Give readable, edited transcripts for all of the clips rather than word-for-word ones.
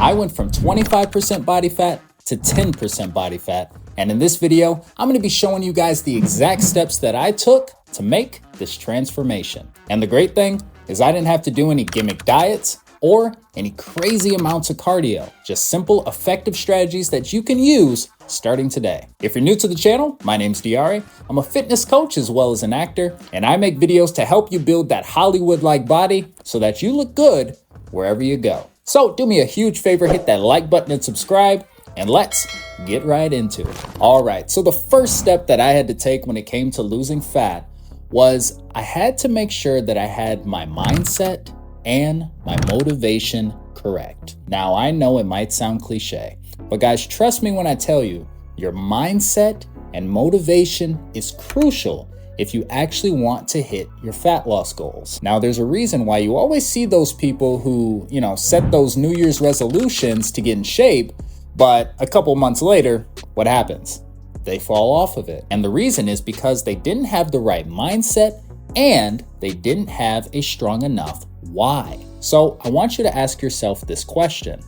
I went from 25% body fat to 10% body fat. And in this video, I'm gonna be showing you guys the exact steps that I took to make this transformation. And the great thing is I didn't have to do any gimmick diets or any crazy amounts of cardio, just simple, effective strategies that you can use starting today. If you're new to the channel, my name's Diari. I'm a fitness coach as well as an actor, and I make videos to help you build that Hollywood-like body so that you look good wherever you go. So do me a huge favor, hit that like button and subscribe, and let's get right into it. All right, so the first step that I had to take when it came to losing fat was I had to make sure that I had my mindset and my motivation correct. Now, I know it might sound cliche, but guys, trust me when I tell you, your mindset and motivation is crucial if you actually want to hit your fat loss goals. Now, there's a reason why you always see those people who, set those New Year's resolutions to get in shape, but a couple months later, what happens? They fall off of it. And the reason is because they didn't have the right mindset and they didn't have a strong enough why. So I want you to ask yourself this question.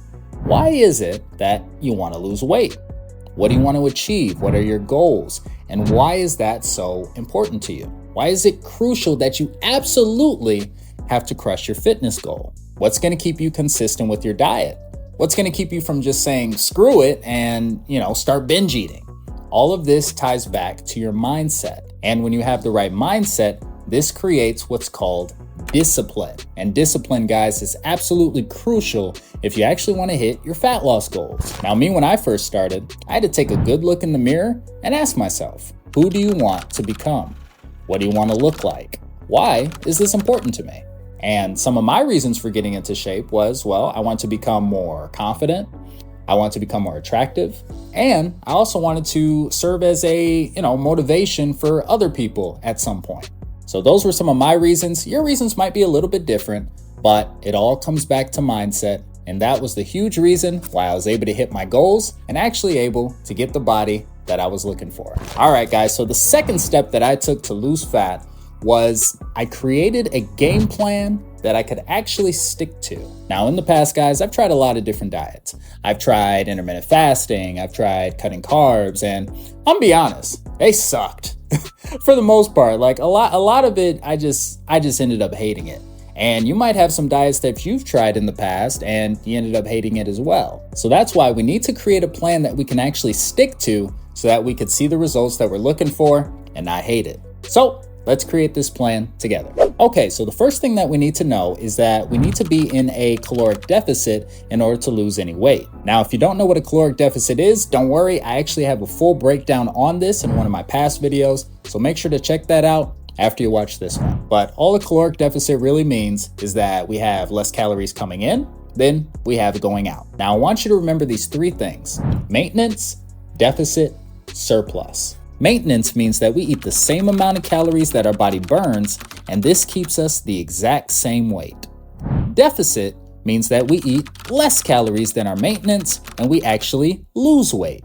Why is it that you want to lose weight? What do you want to achieve? What are your goals? And why is that so important to you? Why is it crucial that you absolutely have to crush your fitness goal? What's going to keep you consistent with your diet? What's going to keep you from just saying screw it and, start binge eating? All of this ties back to your mindset. And when you have the right mindset, this creates what's called discipline. And discipline, guys, is absolutely crucial if you actually want to hit your fat loss goals. Now, me, when I first started, I had to take a good look in the mirror and ask myself, who do you want to become? What do you want to look like? Why is this important to me? And some of my reasons for getting into shape was, I want to become more confident. I want to become more attractive. And I also wanted to serve as a, motivation for other people at some point. So those were some of my reasons. Your reasons might be a little bit different, but it all comes back to mindset. And that was the huge reason why I was able to hit my goals and actually able to get the body that I was looking for. All right, guys. So the second step that I took to lose fat was I created a game plan that I could actually stick to. Now, in the past, guys, I've tried a lot of different diets. I've tried intermittent fasting, I've tried cutting carbs, and I'll be honest, they sucked. For the most part, like a lot of it, I just ended up hating it. And you might have some diets that you've tried in the past and you ended up hating it as well. So that's why we need to create a plan that we can actually stick to so that we could see the results that we're looking for and not hate it. So let's create this plan together. Okay, so the first thing that we need to know is that we need to be in a caloric deficit in order to lose any weight. Now, if you don't know what a caloric deficit is, don't worry. I actually have a full breakdown on this in one of my past videos, so make sure to check that out after you watch this one. But all a caloric deficit really means is that we have less calories coming in than we have going out. Now, I want you to remember these three things: maintenance, deficit, surplus. Maintenance means that we eat the same amount of calories that our body burns, and this keeps us the exact same weight. Deficit means that we eat less calories than our maintenance, and we actually lose weight.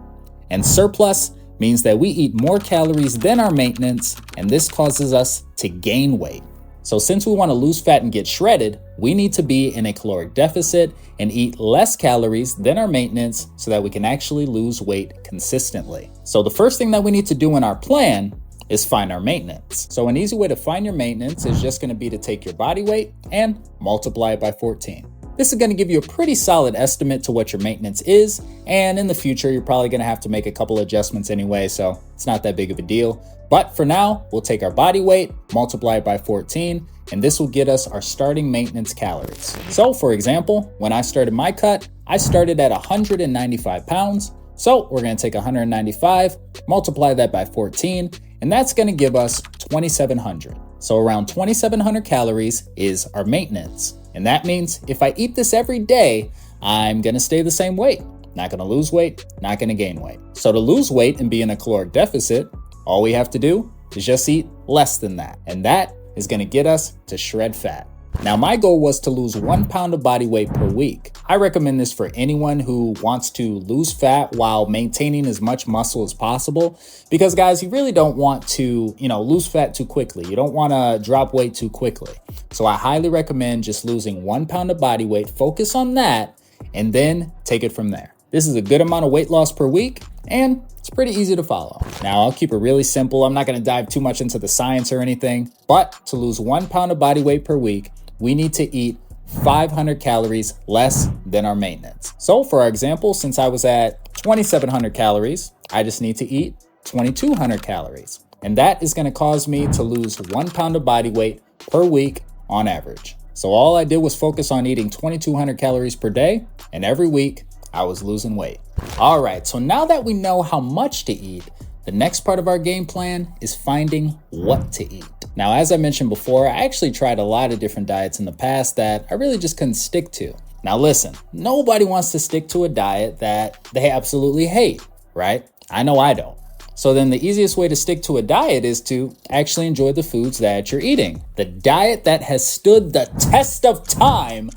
And surplus means that we eat more calories than our maintenance, and this causes us to gain weight. So since we want to lose fat and get shredded, we need to be in a caloric deficit and eat less calories than our maintenance so that we can actually lose weight consistently. So the first thing that we need to do in our plan is find our maintenance. So an easy way to find your maintenance is just going to be to take your body weight and multiply it by 14. This is going to give you a pretty solid estimate to what your maintenance is, and in the future, you're probably going to have to make a couple adjustments anyway, so it's not that big of a deal. But for now, we'll take our body weight, multiply it by 14, and this will get us our starting maintenance calories. So for example, when I started my cut, I started at 195 pounds. So we're going to take 195, multiply that by 14, and that's going to give us 2,700. So around 2,700 calories is our maintenance. And that means if I eat this every day, I'm going to stay the same weight. Not going to lose weight, not going to gain weight. So to lose weight and be in a caloric deficit, all we have to do is just eat less than that. And that is going to get us to shred fat. Now, my goal was to lose 1 pound of body weight per week. I recommend this for anyone who wants to lose fat while maintaining as much muscle as possible. Because guys, you really don't want to, lose fat too quickly. You don't want to drop weight too quickly. So I highly recommend just losing 1 pound of body weight. Focus on that. and then take it from there. This is a good amount of weight loss per week, and it's pretty easy to follow. Now, I'll keep it really simple. I'm not going to dive too much into the science or anything, but to lose 1 pound of body weight per week, we need to eat 500 calories less than our maintenance. So for our example, since I was at 2,700 calories, I just need to eat 2,200 calories. And that is going to cause me to lose 1 pound of body weight per week on average. So all I did was focus on eating 2,200 calories per day, and every week I was losing weight. All right, so now that we know how much to eat, the next part of our game plan is finding what to eat. Now, as I mentioned before, I actually tried a lot of different diets in the past that I really just couldn't stick to. Now listen, nobody wants to stick to a diet that they absolutely hate, right? I know I don't. So then the easiest way to stick to a diet is to actually enjoy the foods that you're eating. The diet that has stood the test of time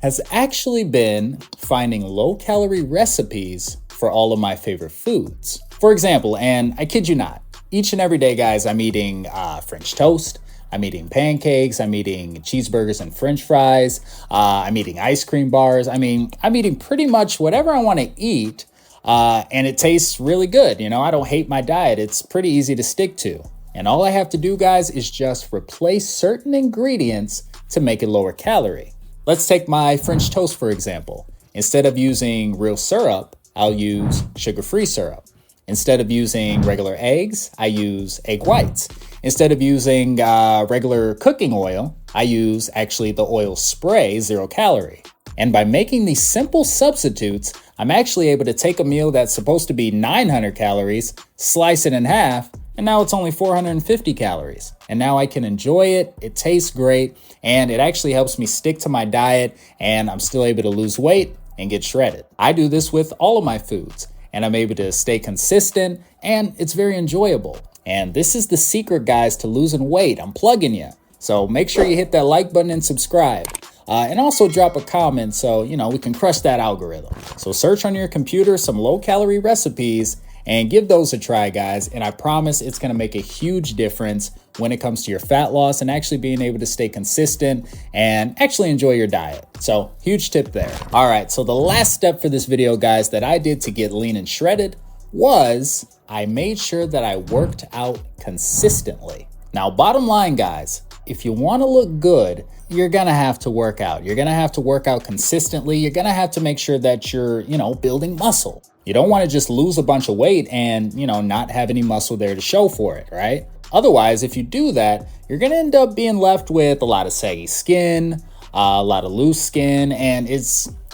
has actually been finding low-calorie recipes for all of my favorite foods. For example, and I kid you not, each and every day, guys, I'm eating French toast, I'm eating pancakes, I'm eating cheeseburgers and French fries, I'm eating ice cream bars. I mean, I'm eating pretty much whatever I want to eat, and it tastes really good. You know, I don't hate my diet. It's pretty easy to stick to. And all I have to do, guys, is just replace certain ingredients to make it lower calorie. Let's take my French toast, for example. Instead of using real syrup, I'll use sugar-free syrup. Instead of using regular eggs, I use egg whites. Instead of using regular cooking oil, I use actually the oil spray, 0 calorie. And by making these simple substitutes, I'm actually able to take a meal that's supposed to be 900 calories, slice it in half, and now it's only 450 calories. And now I can enjoy it, it tastes great, and it actually helps me stick to my diet, and I'm still able to lose weight and get shredded. I do this with all of my foods, and I'm able to stay consistent, and it's very enjoyable. And this is the secret, guys, to losing weight. I'm plugging you. So make sure you hit that like button and subscribe. And also drop a comment so, we can crush that algorithm. So search on your computer some low-calorie recipes and give those a try, guys. And I promise it's going to make a huge difference when it comes to your fat loss and actually being able to stay consistent and actually enjoy your diet. So huge tip there. All right, so the last step for this video, guys, that I did to get lean and shredded was I made sure that I worked out consistently. Now, bottom line, guys, if you want to look good, you're going to have to work out. You're going to have to work out consistently. You're going to have to make sure that you're, building muscle. You don't want to just lose a bunch of weight and, not have any muscle there to show for it, right? Otherwise, if you do that, you're going to end up being left with a lot of saggy skin, a lot of loose skin, and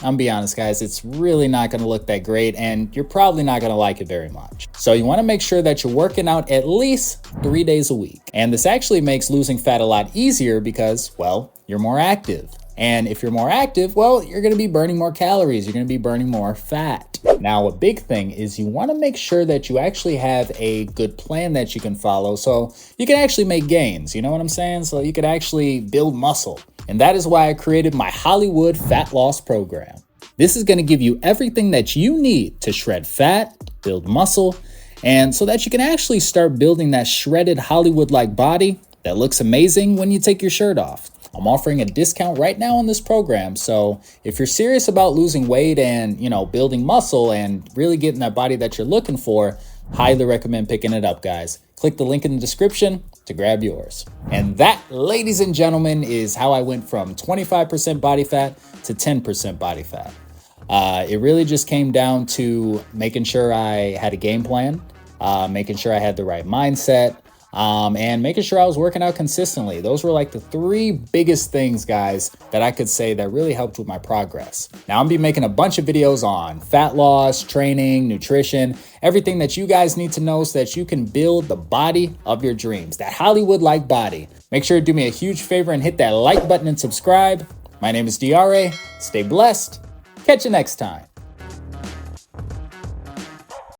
I'm be honest, guys, it's really not going to look that great, and you're probably not going to like it very much. So you want to make sure that you're working out at least 3 days a week. And this actually makes losing fat a lot easier because, well, you're more active. And if you're more active, well, you're going to be burning more calories. You're going to be burning more fat. Now, a big thing is you want to make sure that you actually have a good plan that you can follow so you can actually make gains. You know what I'm saying? So you can actually build muscle. And that is why I created my Hollywood Fat Loss Program. This is going to give you everything that you need to shred fat, build muscle, and so that you can actually start building that shredded Hollywood-like body that looks amazing when you take your shirt off. I'm offering a discount right now on this program. So if you're serious about losing weight and, building muscle and really getting that body that you're looking for, highly recommend picking it up, guys. Click the link in the description to grab yours. And that, ladies and gentlemen, is how I went from 25% body fat to 10% body fat. It really just came down to making sure I had a game plan, making sure I had the right mindset, and making sure I was working out consistently. Those were like the 3 biggest things, guys, that I could say that really helped with my progress. Now, I'm gonna be making a bunch of videos on fat loss, training, nutrition, everything that you guys need to know so that you can build the body of your dreams, that Hollywood-like body. Make sure to do me a huge favor and hit that like button and subscribe. My name is DRA. Stay blessed. Catch you next time.